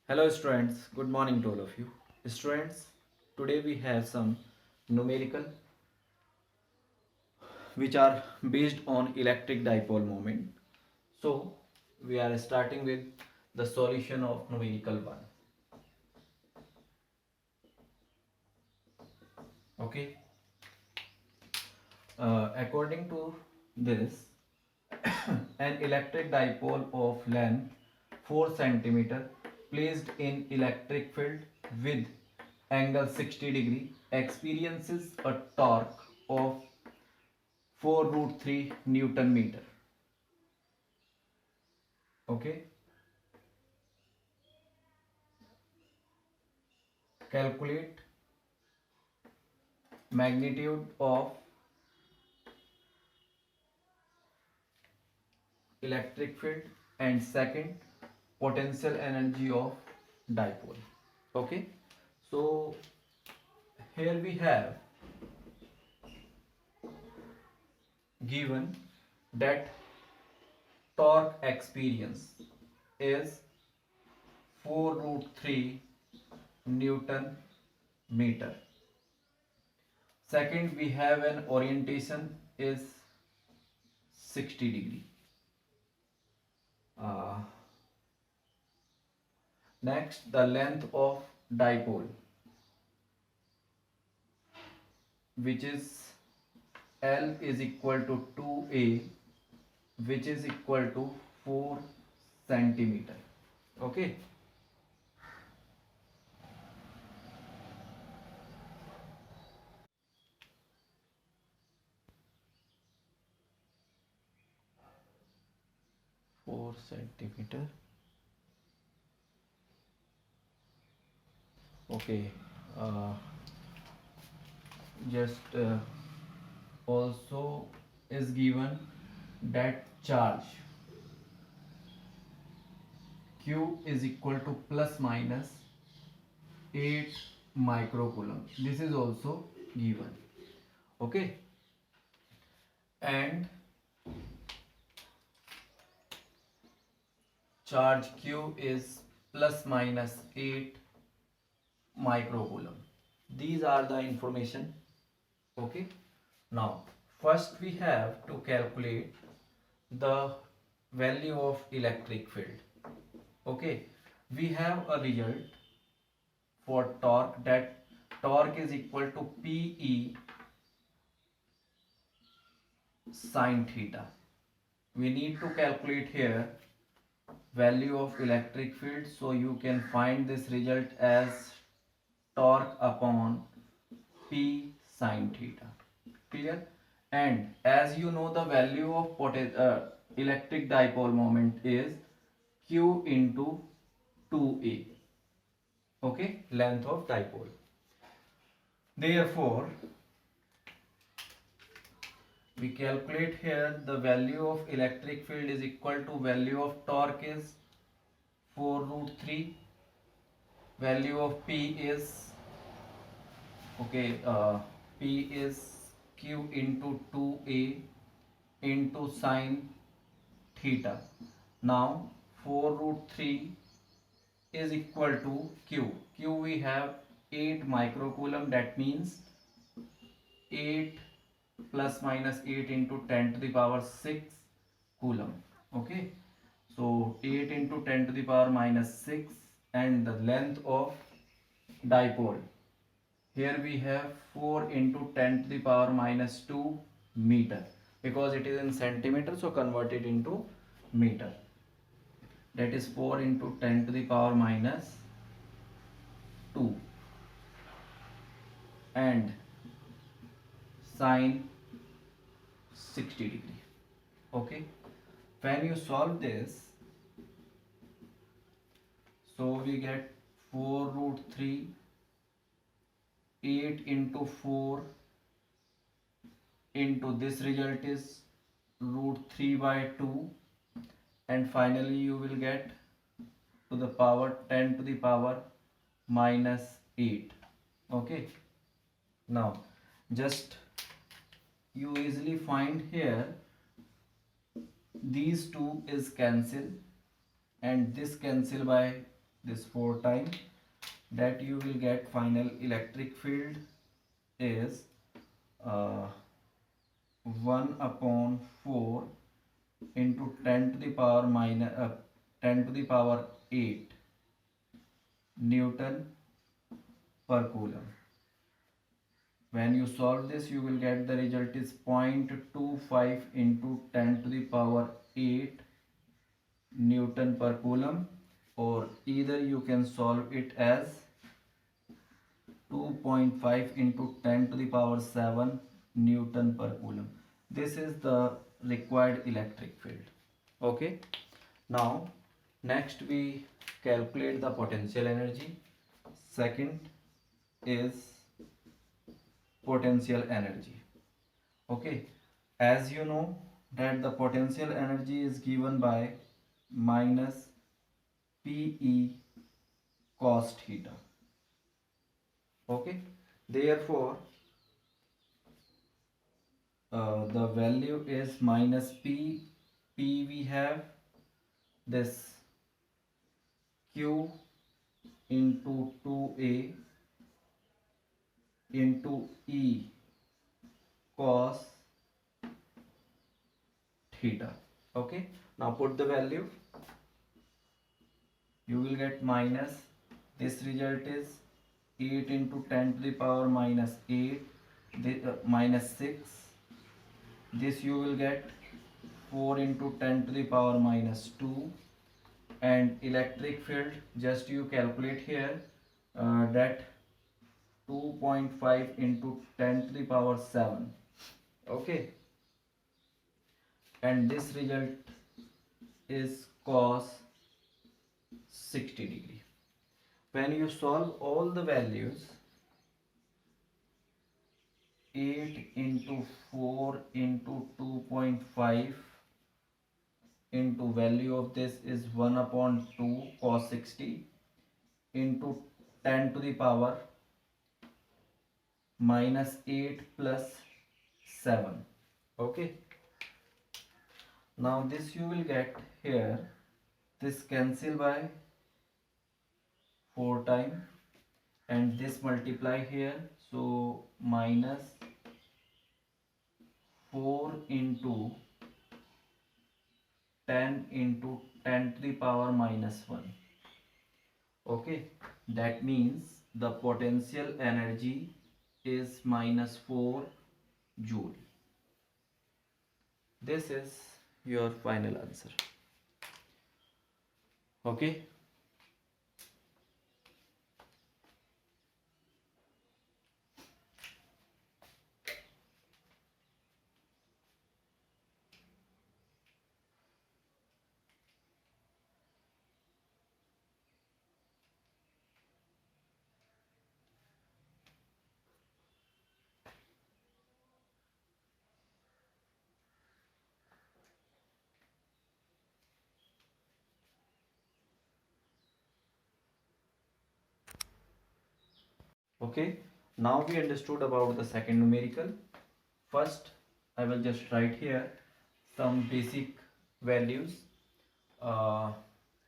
Hello students, good morning to all of you. Students, today we have some numerical which are based on electric dipole moment. So, we are starting with the solution of numerical 1. Okay. According to this, an electric dipole of length 4 centimeter placed in electric field with angle 60 degree experiences a torque of 4 root 3 Newton meter. Okay. Calculate magnitude of electric field and second potential energy of dipole. Okay. So here we have given that torque experience is 4 root 3 Newton meter. Second, we have an orientation is 60 degree. Uh, Next, the length of dipole, which is L is equal to 2A, which is equal to 4 centimeter. Okay. 4 centimeter. Okay. Uh, just also is given that charge Q is equal to plus minus 8 microcoulomb. This is also given. Okay. And charge Q is plus minus 8 microcoulomb. These are the information. Okay. Now first we have to calculate the value of electric field. Okay. We have a result for torque, that torque is equal to PE sine theta. We need to calculate here value of electric field, so you can find this result as torque upon P sine theta. Clear? And as you know, the value of electric dipole moment is Q into 2A. Okay, length of dipole. Therefore, we calculate here the value of electric field is equal to value of torque is 4 root 3, value of P is okay, P is Q into 2A into sine theta. Now 4 root 3 is equal to Q. Q we have 8 microcoulomb, that means 8 plus minus 8 into 10 to the power 6 coulomb. Okay. So 8 into 10 to the power minus 6, and the length of dipole. Here we have 4 into 10 to the power minus 2 meter. Because it is in centimeter, so convert it into meter. That is 4 into 10 to the power minus 2. And sine 60 degree. Okay. When you solve this, so we get 4 root 3, 8 into 4 into this result is root 3 by 2, and finally you will get to the power 10 to the power minus 8. Okay. Now just you easily find here, these two is cancel and this cancel by this 4 times, that you will get final electric field is uh, 1 upon 4 into 10 to the power minus 10 to the power 8 Newton per coulomb. When you solve this, you will get the result is 0.25 into 10 to the power 8 Newton per coulomb, or either you can solve it as 2.5 into 10 to the power 7 Newton per coulomb. This is the required electric field. Okay. Now, next we calculate the potential energy. Second is potential energy. Okay. As you know that the potential energy is given by minus PE cos theta. Okay. Therefore, the value is minus P. P we have this Q into 2A into E cos theta. Okay. Now put the value. You will get minus. This result is 8 into 10 to the power minus 8 minus 6. This you will get 4 into 10 to the power minus 2, and electric field just you calculate here that 2.5 into 10 to the power 7. Okay, and this result is cos 60 degree. When you solve all the values, 8 into 4 into 2.5 into value of this is 1 upon 2 cos 60 into 10 to the power minus 8 plus 7. Okay. Now this you will get here, this cancel by 4 times and this multiply here, so minus 4 into 10 into 10 to the power minus 1. Okay, that means the potential energy is minus 4 joule. This is your final answer. Okay. Okay, now we understood about the second numerical. First, I will just write here some basic values.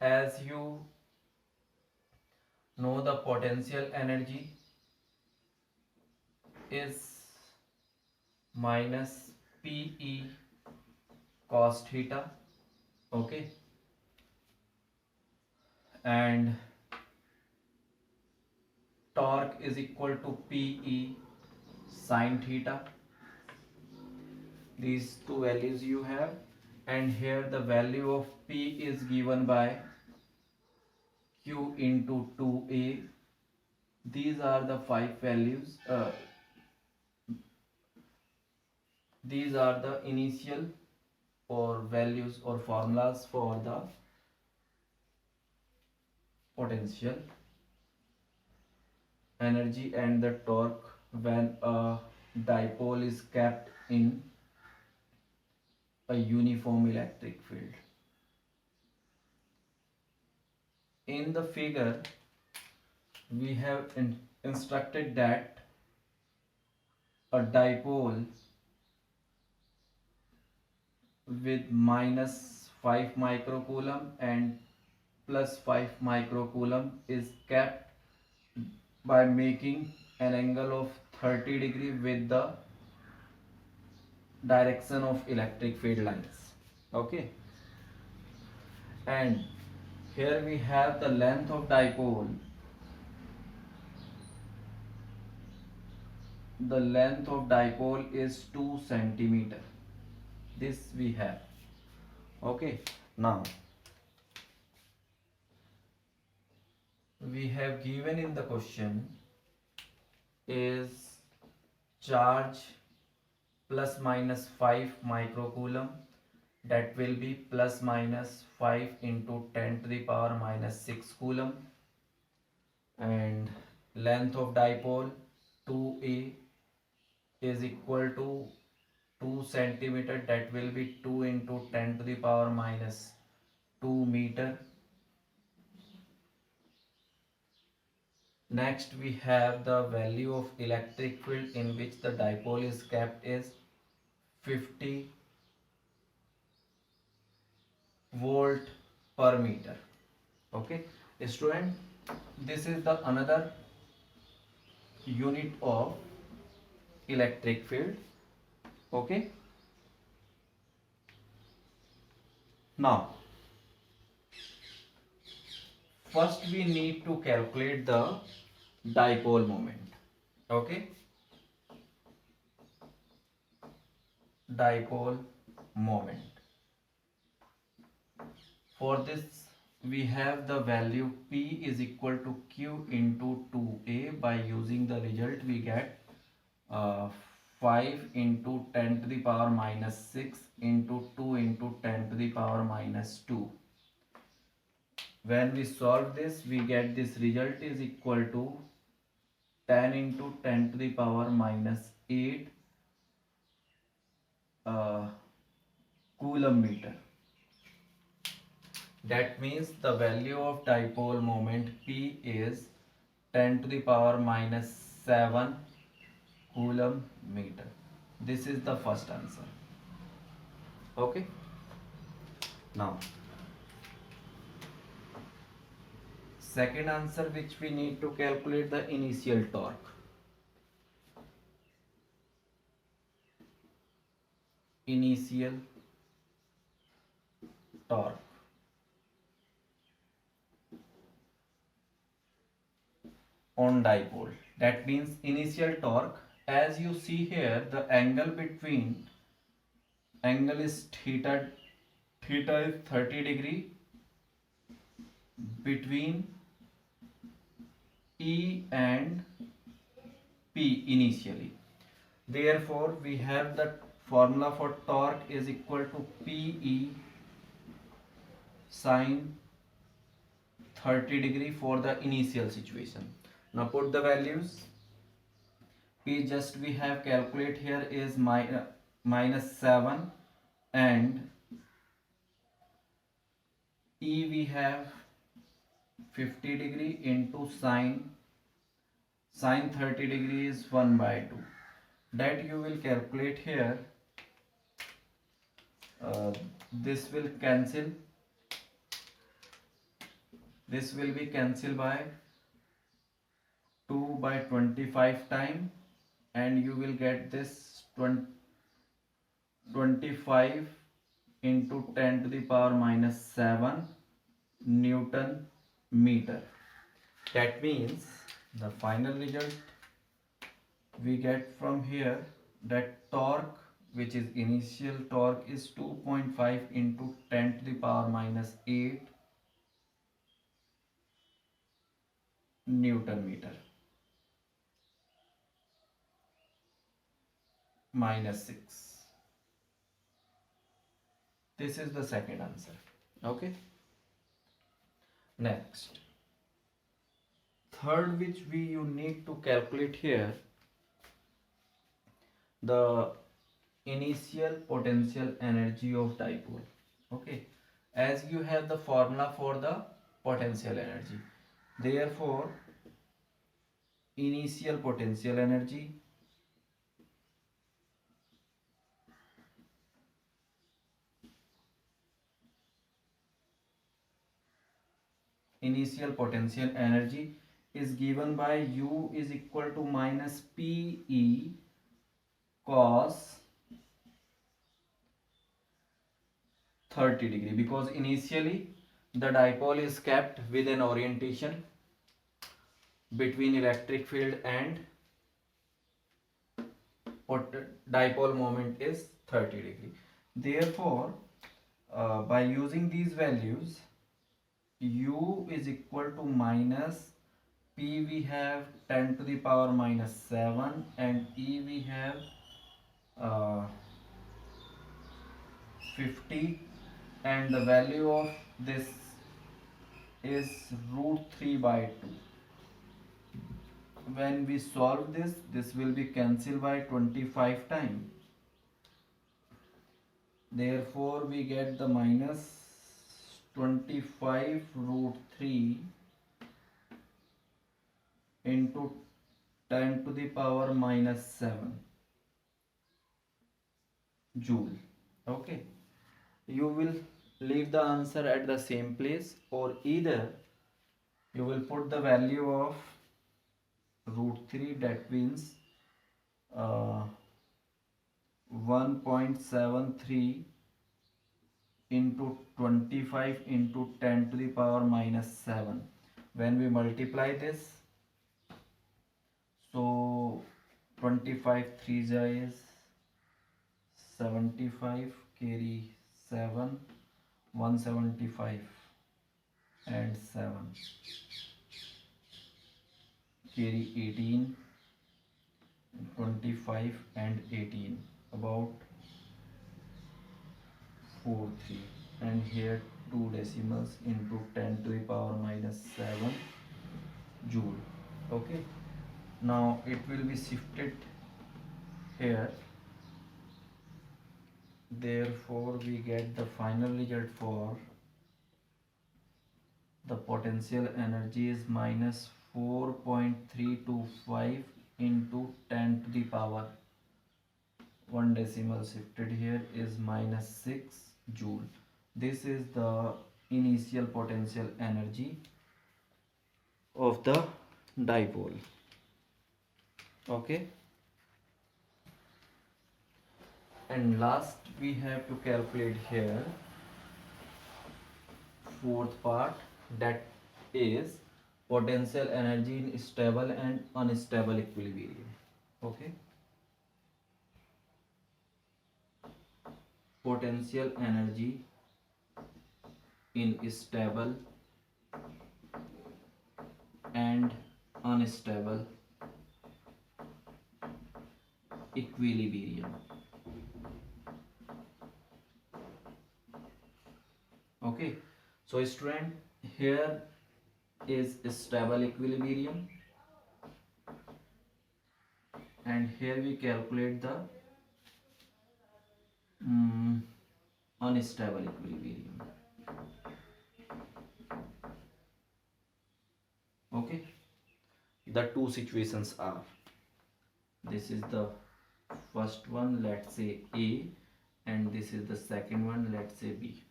As you know, the potential energy is minus PE cos theta. Okay, and torque is equal to PE sin theta. These two values you have, and here the value of P is given by Q into 2A. These are the 5 values. These are the initial or values or formulas for the potential energy and the torque when a dipole is kept in a uniform electric field. In the figure, we have instructed that a dipole with minus 5 microcoulomb and plus 5 microcoulomb is kept by making an angle of 30 degree with the direction of electric field lines. Okay, and here we have the length of dipole. The length of dipole is 2 centimeter. This we have. Okay, now we have given in the question is charge plus minus 5 microcoulomb, that will be plus minus 5 into 10 to the power minus 6 coulomb, and length of dipole 2a is equal to 2 centimeter, that will be 2 into 10 to the power minus 2 meter. Next we have the value of electric field in which the dipole is kept is 50 volt per meter. Okay, student, this is the another unit of electric field. Okay, now first we need to calculate the dipole moment. Okay, dipole moment. For this we have the value P is equal to Q into 2A. By using the result we get 5 into 10 to the power minus 6 into 2 into 10 to the power minus 2. When we solve this, we get this result is equal to 10 into 10 to the power minus 8 coulomb meter. That means the value of dipole moment P is 10 to the power minus 7 coulomb meter. This is the first answer. Okay. Now, second answer, which we need to calculate the initial torque. Initial torque. On dipole. That means initial torque, as you see here, the angle is theta is 30 degree between E and P initially. Therefore, we have the formula for torque is equal to PE sine 30 degree for the initial situation. Now put the values. P just we have calculate here is minus 7, and E we have 50 degree into sine 30 degree is 1 by 2. That you will calculate here. This will cancel. This will be cancelled by 2 by 25 time, and you will get this 25 into 10 to the power minus 7 Newton meter. That means the final result we get from here, that torque, which is initial torque, is 2.5 into 10 to the power minus 8 Newton meter minus 6. This is the second answer. Okay. Next, third, which you need to calculate here, the initial potential energy of dipole. Okay, as you have the formula for the potential energy, therefore initial potential energy initial potential energy is given by U is equal to minus PE cos 30 degree, because initially the dipole is kept with an orientation between electric field and dipole moment is 30 degree. Therefore, by using these values, U is equal to minus P we have 10 to the power minus 7 and E we have 50, and the value of this is root 3 by 2. When we solve this will be cancelled by 25 times. Therefore, we get the minus 25 root 3 into 10 to the power minus 7 joule. Okay. You will leave the answer at the same place, or either you will put the value of root 3, that means 1.73 into 25 into 10 to the power minus 7. When we multiply this, so 25 3 is 75, carry 7, 175 and 7, carry 18, 25 and 18, about 4 3, and here 2 decimals into 10 to the power minus 7 joule. Okay, now it will be shifted here. Therefore, we get the final result for the potential energy is minus 4.325 into 10 to the power, 1 decimal shifted here, is minus 6 joule. This is the initial potential energy of the dipole. Okay. And last we have to calculate here fourth part, that is potential energy in stable and unstable equilibrium. Okay. Potential energy in stable and unstable equilibrium. Okay, so student, here is stable equilibrium, and here we calculate the unstable equilibrium. Okay, the two situations are, this is the first one, let's say A, and this is the second one, let's say B.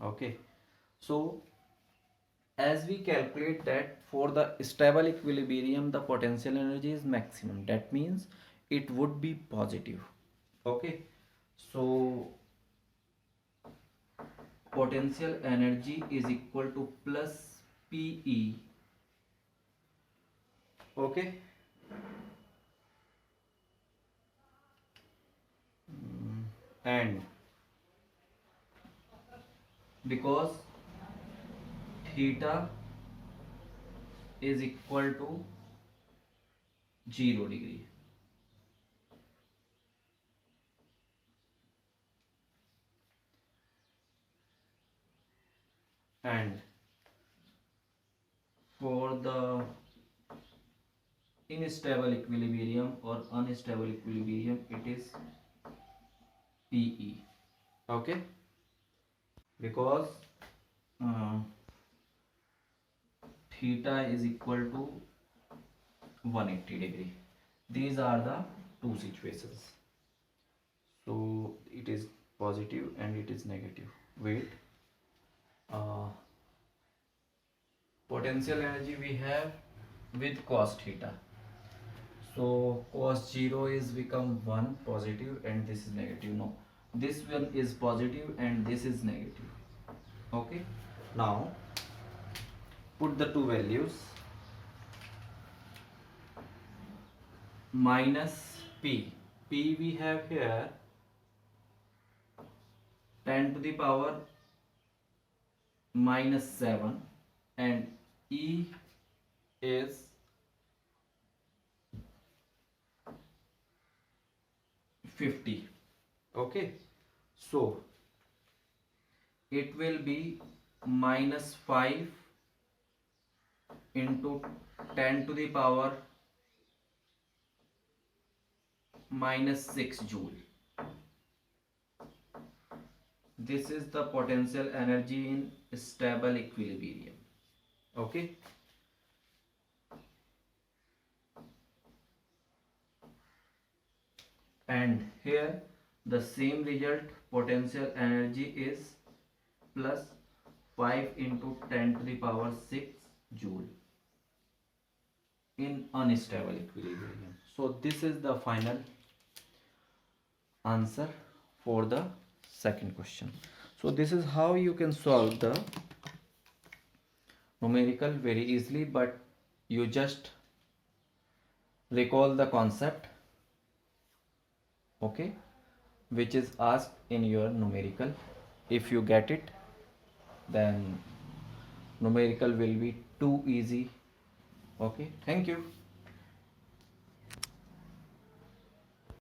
Okay, so as we calculate that for the stable equilibrium the potential energy is maximum, that means it would be positive. Okay, so potential energy is equal to plus PE. Okay, and because theta is equal to 0 degree, and for the unstable equilibrium or unstable equilibrium it is PE. Okay, because theta is equal to 180 degree. These are the two situations. So it is positive and it is negative. Wait, potential energy we have with cos theta. So cos 0 is become 1 positive and this is negative. No, this one is positive and this is negative. Okay, now put the two values. Minus p. P we have here 10 to the power -7 and E is 50. Okay, so it will be -5 into 10 to the power -6 joule. This is the potential energy in stable equilibrium. Okay, and here the same result, potential energy is plus 5 into 10 to the power 6 joule in unstable equilibrium. So this is the final answer for the second question. So this is how you can solve the numerical very easily, but you just recall the concept, okay, which is asked in your numerical. If you get it, then numerical will be too easy. Okay, thank you.